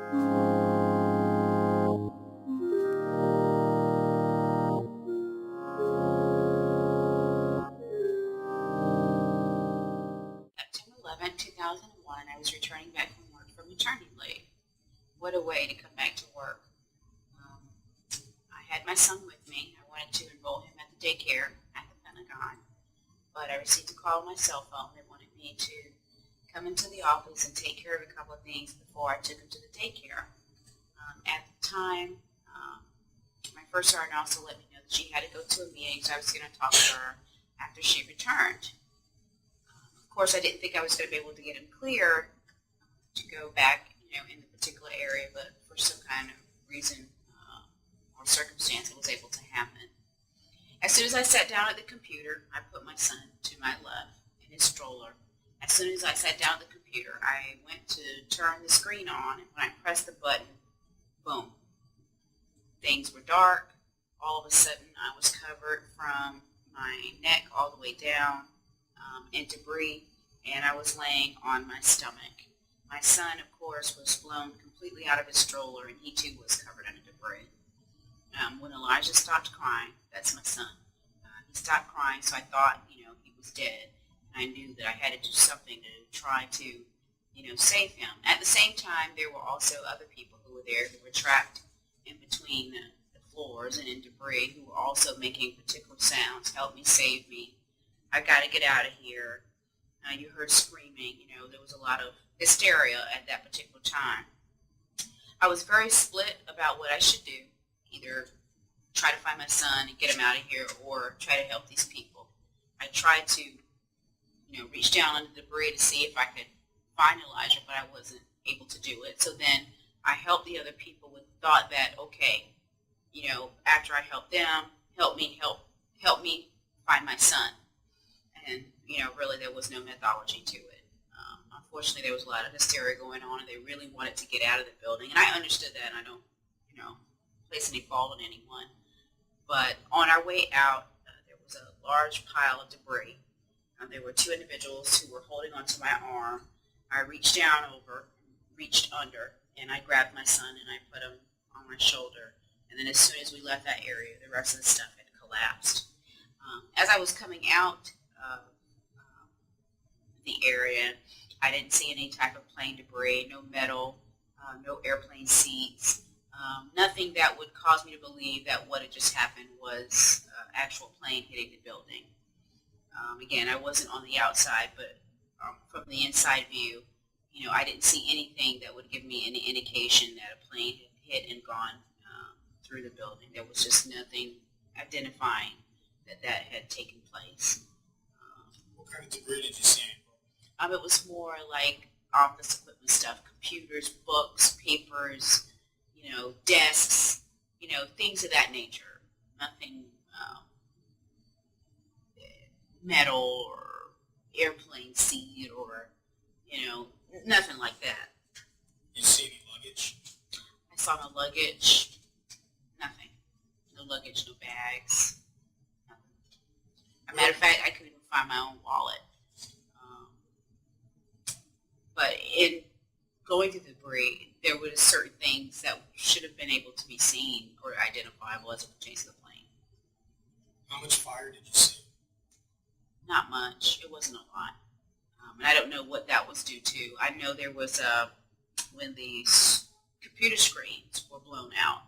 September 11, 2001, I was returning back from work from maternity leave. What a way to come back to work. Um, I had my son with me. I wanted to enroll him at the daycare at the Pentagon, but I received a call on my cell phone. They wanted me to come into the office and take care of a couple of things before I took him to the daycare. At the time, my first sergeant also let me know that she had to go to a meeting, so I was going to talk to her after she returned. Of course, I didn't think I was going to be able to get him cleared to go back, in the particular area, but for some kind of reason or circumstance, it was able to happen. As soon as I sat down at the computer, I put my son to my left in his stroller. As soon as I sat down at the computer, I went to turn the screen on, and when I pressed the button, boom. Things were dark. All of a sudden, I was covered from my neck all the way down in debris, and I was laying on my stomach. My son, of course, was blown completely out of his stroller, and he too was covered in debris. When Elijah stopped crying, that's my son, he stopped crying, so I thought, he was dead. And I knew that I had to do something to try to, save him. At the same time, there were also other people who were there who were trapped in between the floors and in debris who were also making particular sounds. Help me, save me. I got to get out of here. You heard screaming. There was a lot of hysteria at that particular time. I was very split about what I should do. Either try to find my son and get him out of here or try to help these people. I tried to, reach down under the debris to see if I could find Elijah, but I wasn't able to do it. So then I helped the other people with the thought that, okay, after I help them, help me find my son. And, really there was no methodology to it. Unfortunately, there was a lot of hysteria going on, and they really wanted to get out of the building. And I understood that, and I don't, place any fault on anyone. But on our way out, there was a large pile of debris. There were two individuals who were holding onto my arm. I reached down over, reached under, and I grabbed my son and I put him on my shoulder. And then as soon as we left that area, the rest of the stuff had collapsed. As I was coming out of the area, I didn't see any type of plane debris, no metal, no airplane seats, nothing that would cause me to believe that what had just happened was actual plane hitting the building. Again, I wasn't on the outside, but from the inside view, I didn't see anything that would give me any indication that a plane had hit and gone through the building. There was just nothing identifying that had taken place. What kind of debris did you see? It was more like office equipment stuff, computers, books, papers, desks, things of that nature. Nothing metal or airplane seat or, nothing like that. You see any luggage? I saw no luggage, nothing. No luggage, no bags, nothing. As a matter of fact, I couldn't even find my own wallet. But in going through the debris, there were certain things that should have been able to be seen or identifiable as it pertains to the plane. How much fire did you see? Not much. It wasn't a lot. And I don't know what that was due to. I know there was, when the computer screens were blown out,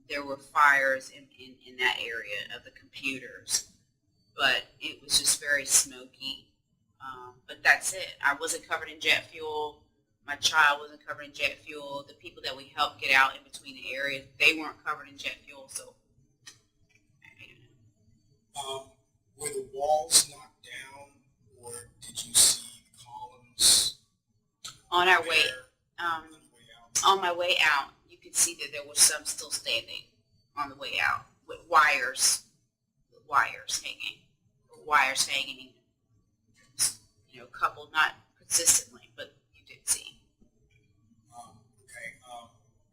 there were fires in that area of the computers. But it was just very smoky. But that's it. I wasn't covered in jet fuel. My child wasn't covered in jet fuel. The people that we helped get out in between the areas, they weren't covered in jet fuel. So, I don't know. Were the walls knocked down, or did you see the columns? On our way, on my way out, you could see that there was some still standing on the way out with wires hanging. Coupled, not consistently, but you did see.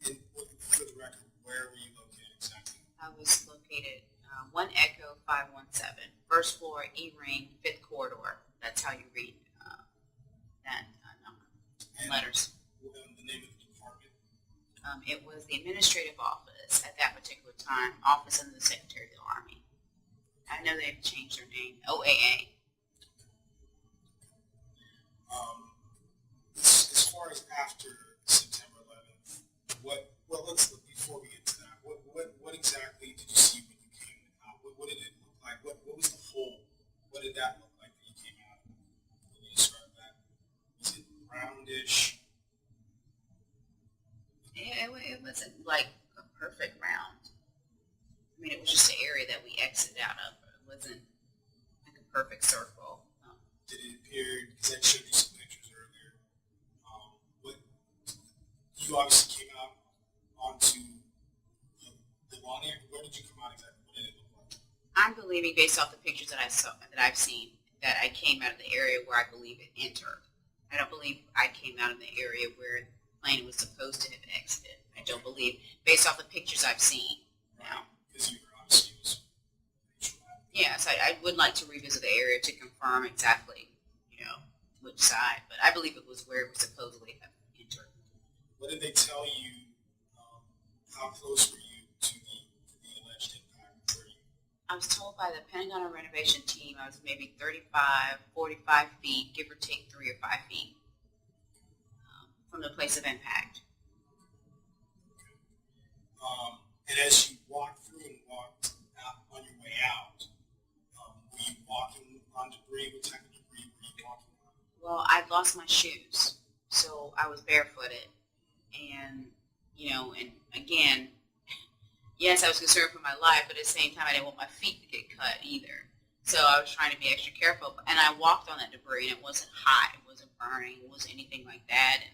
Okay. For the record, where were you located exactly? I was located 1 Echo 517, first floor, E-ring, 5th corridor. That's how you read that number and letters. The name of the department? It was the administrative office at that particular time, office under the Secretary of the Army. I know they've changed their name, OAA. As far as after September 11th, let's look before we get to that. What exactly did you see when you came out? What did it look like? What was the hole? What did that look like when you came out? Can you describe that? Was it roundish? It wasn't like a perfect round. I mean, it was just an area that we exited out of. It wasn't like a perfect circle. Did it appear, because I showed you some pictures earlier, you obviously came out onto the lawn area. Where did you come out exactly? What did it look like? I'm believing, based off the pictures that I've seen, that I came out of the area where I believe it entered. I don't believe I came out of the area where the plane was supposed to have exited. I don't believe, based off the pictures I've seen. Now, because you were obviously yes, I would like to revisit the area to confirm exactly, which side. But I believe it was where it was supposedly have entered. What did they tell you? How close were you to the alleged impact? I was told by the Pentagon renovation team I was maybe 35, 45 feet, give or take 3 or 5 feet from the place of impact. Okay. And as you walked through and walked out on your way out, were you walking on debris? What type of debris were you walking on? Well, I'd lost my shoes, so I was barefooted. And, and again, yes, I was concerned for my life, but at the same time, I didn't want my feet to get cut either. So I was trying to be extra careful. And I walked on that debris, and it wasn't hot, it wasn't burning, it wasn't anything like that. And,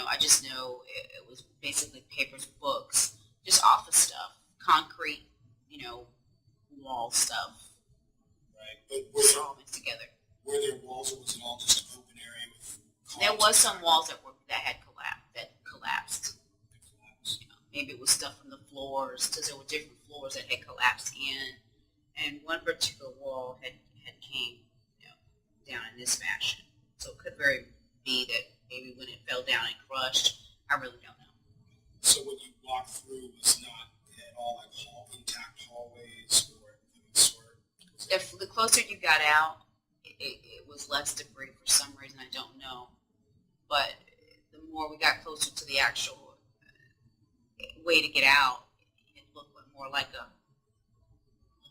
I just know it was basically papers, books, just office stuff, concrete, wall stuff. Right. But were there, all mixed together. Were there walls, or was it all just an open area with columns? There was some walls that had collapsed. Maybe it was stuff from the floors, because there were different floors that had collapsed in, and one particular wall had came down in this fashion. So it could very be that maybe when it fell down and crushed, I really don't know. So what you walked through was not at all like intact hallways or sort? The closer you got out, it was less debris for some reason, I don't know. But the more we got closer to the actual way to get out, it looked more like a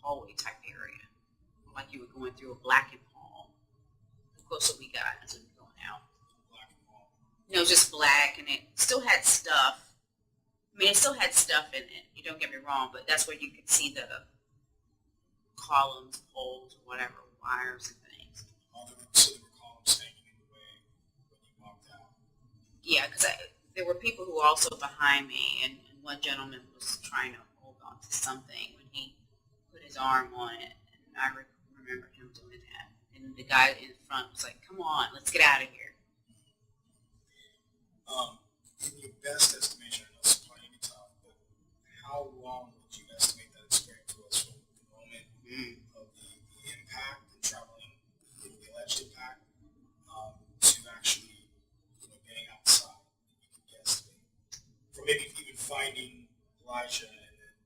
hallway type area, like you were going through a blackened hall. The closer we got as we were going out. Blackened hall. It was just black, and it still had stuff. I mean, it still had stuff in it. You don't get me wrong, but that's where you could see the columns, poles, or whatever, wires and things. So there were columns hanging in the way when you walked out. Yeah, because there were people who were also behind me, and one gentleman was trying to hold on to something when he put his arm on it, and I remember him doing that. And the guy in front was like, "Come on, let's get out of here." In your best estimation, I know it's probably going to be tough, but how long would you estimate that experience was from the moment of the impact and traveling, the alleged impact, to actually, getting outside? You can guesstimate. From maybe even finding Elijah and then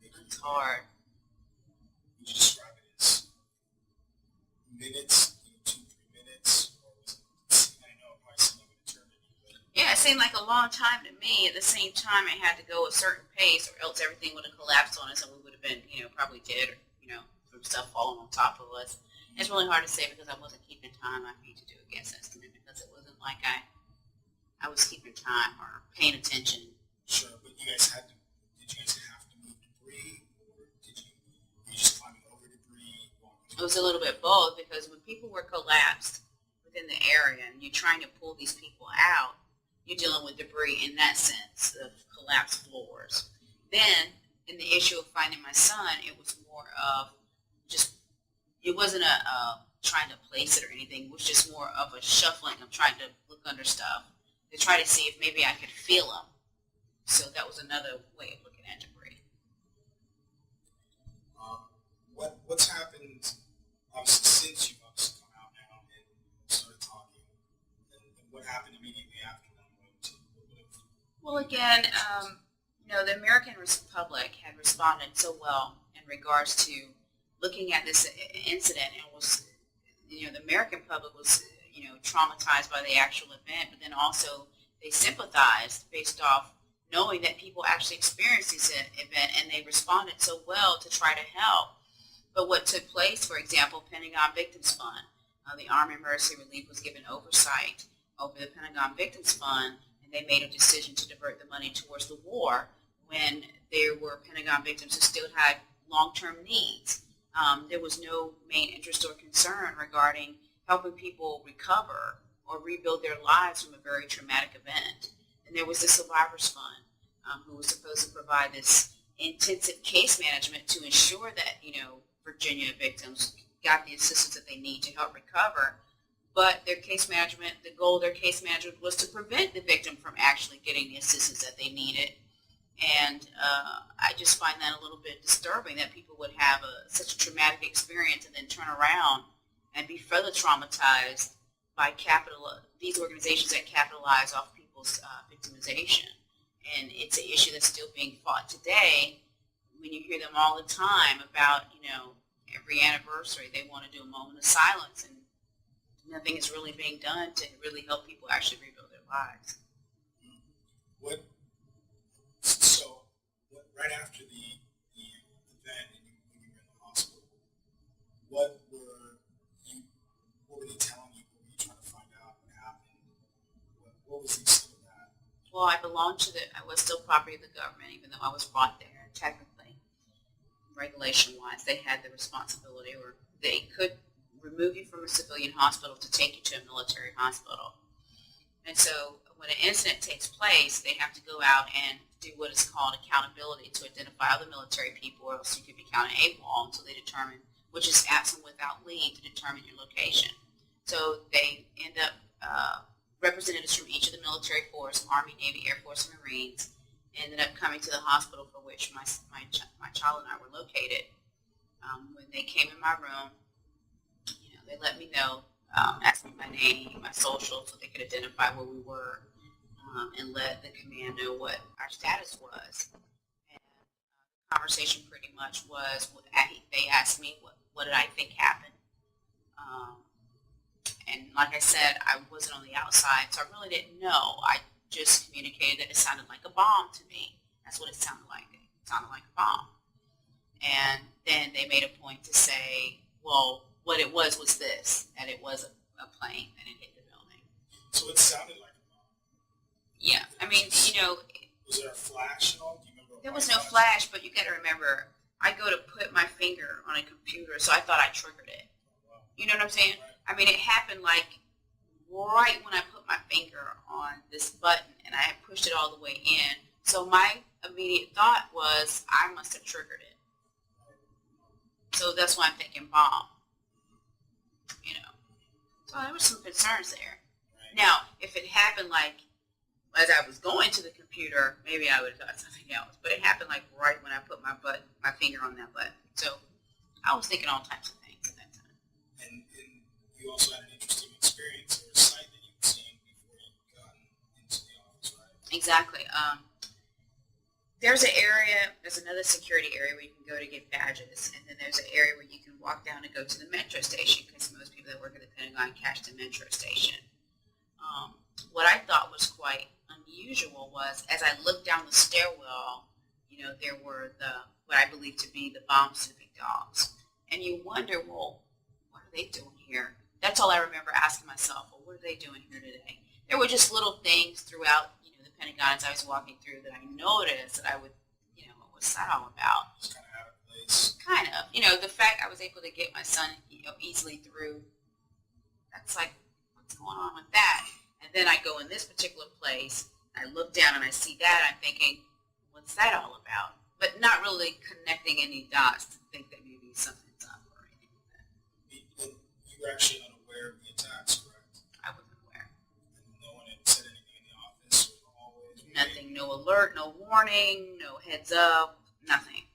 making It's hard. Would you describe it as minutes, 2, 3 minutes, or was it, I know it probably seemed like an eternity, but Yeah, it seemed like a long time to me. At the same time, it had to go a certain pace, or else everything would have collapsed on us, and we would have been, probably dead, or from stuff falling on top of us. It's really hard to say because I wasn't keeping time. I need to do a guess estimate because it wasn't like I was keeping time or paying attention. sure, but did you guys have to move debris, or were you just climbing over debris, walking? It was a little bit both, because when people were collapsed within the area and you're trying to pull these people out, you're dealing with debris in that sense of collapsed floors. Then, in the issue of finding my son, it was more of just, it wasn't a trying to place it or anything. It was just more of a shuffling of trying to look under stuff to try to see if maybe I could feel them. So that was another way of looking at debris. What's happened, obviously, since you've obviously come out now and started talking, and what happened immediately after that? Well, again, the American public had responded so well in regards to looking at this incident, and was, the American public was, traumatized by the actual event, but then also they sympathized based off knowing that people actually experienced this event, and they responded so well to try to help. But what took place, for example, Pentagon Victims Fund, the Army Emergency Relief was given oversight over the Pentagon Victims Fund, and they made a decision to divert the money towards the war when there were Pentagon victims who still had long-term needs. There was no main interest or concern regarding helping people recover or rebuild their lives from a very traumatic event. And there was the Survivors Fund, who was supposed to provide this intensive case management to ensure that, Virginia victims got the assistance that they need to help recover. But their case management, the goal of their case management was to prevent the victim from actually getting the assistance that they needed. And I just find that a little bit disturbing that people would have such a traumatic experience and then turn around and be further traumatized by these organizations that capitalize off people's victimization. And it's an issue that's still being fought today when you hear them all the time about, every anniversary they want to do a moment of silence, and nothing is really being done to really help people actually rebuild their lives. Right after the event and when you were in the hospital, what were they telling you? What were you trying to find out? What happened? What was the extent of that? Well, I was still property of the government, even though I was brought there. Technically, regulation-wise, they had the responsibility, or they could remove you from a civilian hospital to take you to a military hospital. And so when an incident takes place, they have to go out and do what is called accountability to identify other military people, or else you could be counted AWOL until they determine, which is absent without leave, to determine your location. So they end up, representatives from each of the military force, Army, Navy, Air Force, and Marines, ended up coming to the hospital for which my child and I were located. When they came in my room, they let me know, asked me my name, my social, so they could identify where we were, and let the command know what our status was. And the conversation pretty much was, they asked me what did I think happened. And like I said, I wasn't on the outside, so I really didn't know. I just communicated that it sounded like a bomb to me. That's what it sounded like. It sounded like a bomb. And then they made a point to say, well, what it was this, that it was a plane and it hit the building. So it sounded like a bomb? Yeah. I mean, Was there a flash at all? Do you remember? There was no flash, but you got to remember, I go to put my finger on a computer, so I thought I triggered it. Wow. You know what I'm saying? Right. I mean, it happened like right when I put my finger on this button, and I had pushed it all the way in. So my immediate thought was, I must have triggered it. So that's why I'm thinking bomb. So there were some concerns there. Right. Now, if it happened like as I was going to the computer, maybe I would have thought something else. But it happened like right when I put my finger on that button. So I was thinking all types of things at that time. And you also had an interesting experience or a site that you'd seen before you got into the office, right? Exactly. There's another security area where you can go to get badges, and then there's an area where you can walk down and go to the metro station, because most people that work at the Pentagon catch the metro station. What I thought was quite unusual was, as I looked down the stairwell, there were what I believe to be the bomb-sniffing dogs. And you wonder, well, what are they doing here? That's all I remember asking myself, well, what are they doing here today? There were just little things throughout, the Pentagon as I was walking through that I noticed that I would, what's that all about? It's kind of out of place. Kind of. The fact I was able to get my son, easily through, that's like, what's going on with that? And then I go in this particular place, I look down and I see that, I'm thinking, what's that all about? But not really connecting any dots to think that maybe something's up or anything like that. You were actually unaware of the attacks, correct? I wasn't aware. And no one had said anything in the office or in the hallways? Nothing, no alert, no warning, no heads up, nothing.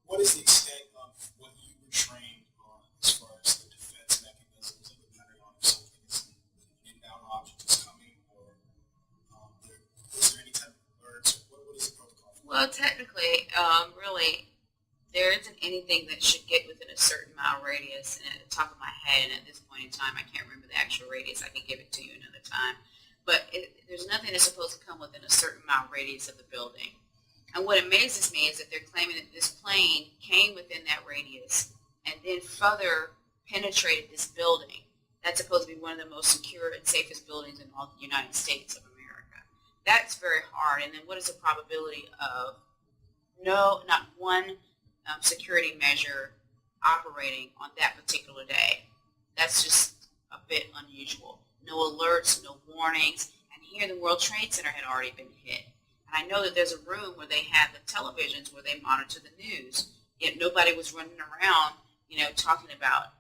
What is the extent of what you were trained on as far as the defense mechanisms of the Pentagon if something is an inbound object is coming, or is there any Well, technically, really, there isn't anything that should get within a certain mile radius. And at the top of my head, and at this point in time, I can't remember the actual radius. I can give it to you another time. But there's nothing that's supposed to come within a certain mile radius of the building. And what amazes me is that they're claiming that this plane came within that radius and then further penetrated this building. That's supposed to be one of the most secure and safest buildings in all the United States of America. That's very hard. And then what is the probability of not one security measure operating on that particular day? That's just a bit unusual. No alerts, no warnings. And here the World Trade Center had already been hit. And I know that there's a room where they have the televisions where they monitor the news. Yet nobody was running around, talking about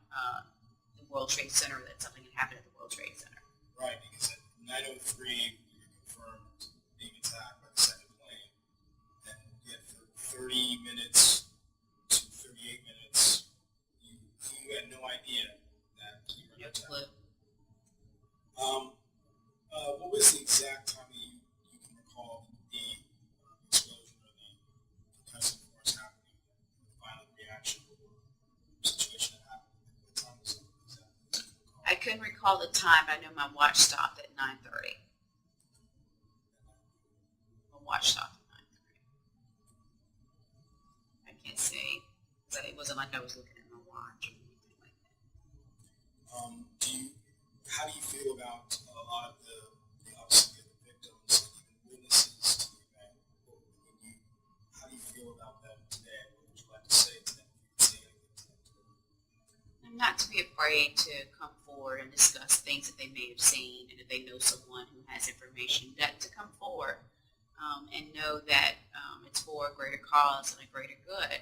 the World Trade Center, that something had happened at the World Trade Center. Right, because at 9:03 we were confirmed being attacked by the second plane, and yet for 30 minutes to 38 minutes, you had no idea that you were attacked. Clue. What was the exact time you can recall the explosion or the concussive force happening, the violent reaction or situation that happened? What time was it exactly? I couldn't recall the time, but I know my watch stopped at 9:30. My watch stopped at 9:30. I can't say, because it wasn't like I was looking at my watch or anything like that. How do you feel about a lot of the obviously the victims and even witnesses to the event? How do you feel about them today? What would you like to say to them if you could say anything to them? And not to be afraid to come forward and discuss things that they may have seen, and if they know someone who has information, that to come forward and know that it's for a greater cause and a greater good.